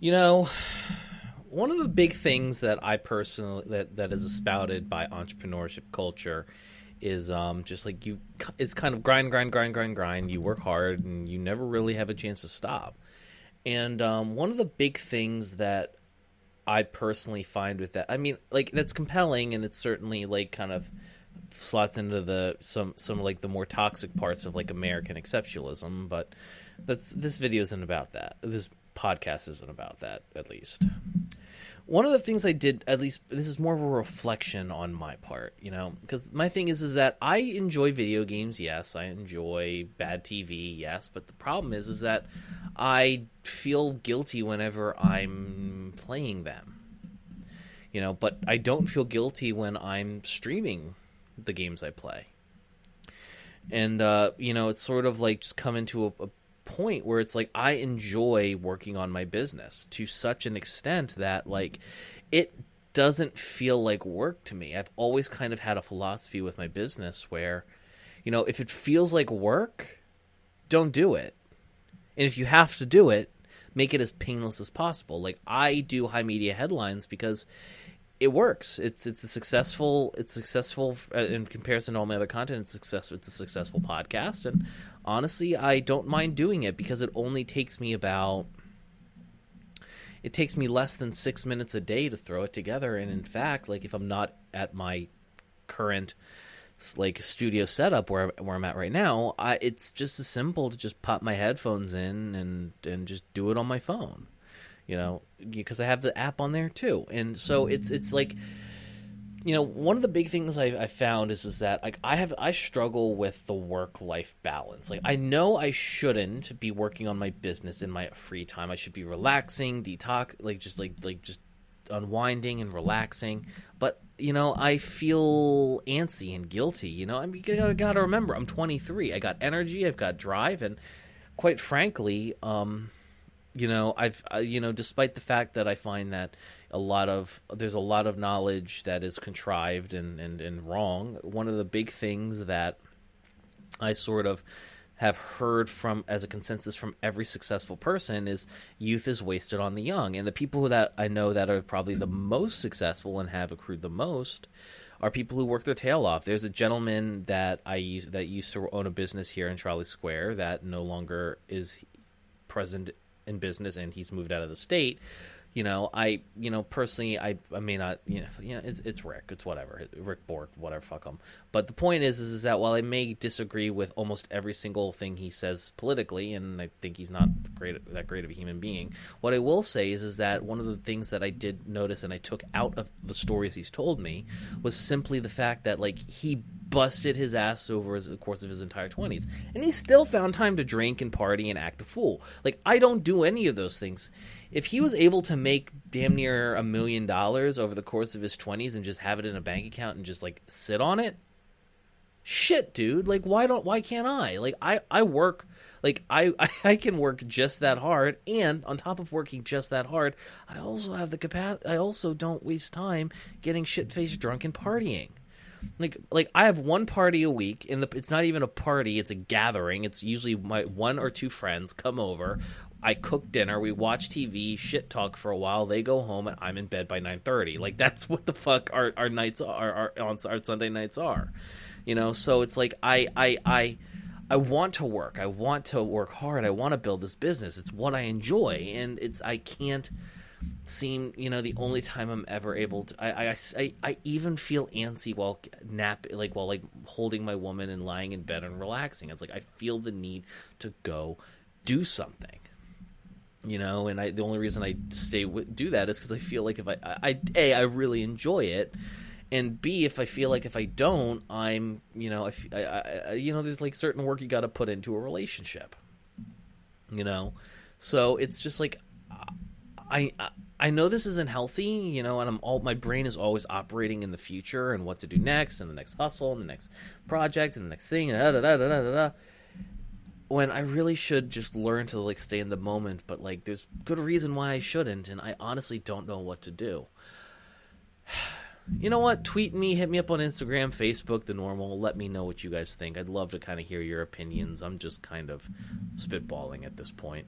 You know, one of the big things that I personally that is espouted by entrepreneurship culture is just like you it's kind of grind. You work hard and you never really have a chance to stop. And one of the big things that I personally find with that, I mean, like that's compelling and it's certainly like kind of slots into the some like the more toxic parts of like American exceptionalism, but this video isn't about that. This podcast isn't about that, at least. One of the things I did, at least this is more of a reflection on my part, because my thing is that I enjoy video games, yes, I enjoy bad TV, yes, but the problem is that I feel guilty whenever I'm playing them, but I don't feel guilty when I'm streaming the games I play. And it's sort of like just come into a point where it's like I enjoy working on my business to such an extent that like it doesn't feel like work to me. I've always kind of had a philosophy with my business where, if it feels like work, don't do it. And if you have to do it, make it as painless as possible. Like I do HIMedia headlines because it works. It's a successful in comparison to all my other content. It's a successful podcast, and honestly, I don't mind doing it because it only takes me less than 6 minutes a day to throw it together. And in fact, like if I'm not at my current like studio setup where I'm at right now, it's just as simple to just pop my headphones in and just do it on my phone. Because I have the app on there too. And so it's like, one of the big things I found is that like I struggle with the work-life balance. Like I know I shouldn't be working on my business in my free time. I should be relaxing, detox, just unwinding and relaxing. But, I feel antsy and guilty. I mean, you gotta remember, I'm 23. I got energy, I've got drive, and quite frankly, despite the fact that I find that there's a lot of knowledge that is contrived and wrong, one of the big things that I sort of have heard from as a consensus from every successful person is youth is wasted on the young. And the people that I know that are probably the most successful and have accrued the most are people who work their tail off. There's a gentleman that used to own a business here in Charlie Square that no longer is present in business, and he's moved out of the state. Personally, I may not, it's Rick, it's whatever, Rick Bork, whatever, fuck him. But the point is that while I may disagree with almost every single thing he says politically, and I think he's not that great of a human being, what I will say is that one of the things that I did notice and I took out of the stories he's told me was simply the fact that like he busted his ass over the course of his entire 20s, and he still found time to drink and party and act a fool. Like I don't do any of those things. If he was able to make damn near $1 million over the course of his 20s and just have it in a bank account and just like sit on it, shit, dude, like why can't I? Like I work, like I can work just that hard, and on top of working just that hard, I also have the capacity. I also don't waste time getting shit-faced drunk and partying. Like I have one party a week, and it's not even a party, it's a gathering. It's usually my one or two friends come over. I cook dinner, we watch TV, shit talk for a while, they go home, and I'm in bed by 9:30. Like that's what the fuck our nights are, our Sunday nights are. So it's like I want to work. I want to work hard. I want to build this business. It's what I enjoy, and I can't seem, the only time I'm ever able to, I even feel antsy while while holding my woman and lying in bed and relaxing. It's like I feel the need to go do something, and the only reason I do that is because I feel like if I really enjoy it, and B, if I feel like if I don't, I'm, there's like certain work you got to put into a relationship, so it's just like I know this isn't healthy, and my brain is always operating in the future and what to do next, and the next hustle, and the next project, and the next thing, and when I really should just learn to like stay in the moment. But like, there's good reason why I shouldn't, and I honestly don't know what to do. You know what? Tweet me, hit me up on Instagram, Facebook, the normal. Let me know what you guys think. I'd love to kind of hear your opinions. I'm just kind of spitballing at this point.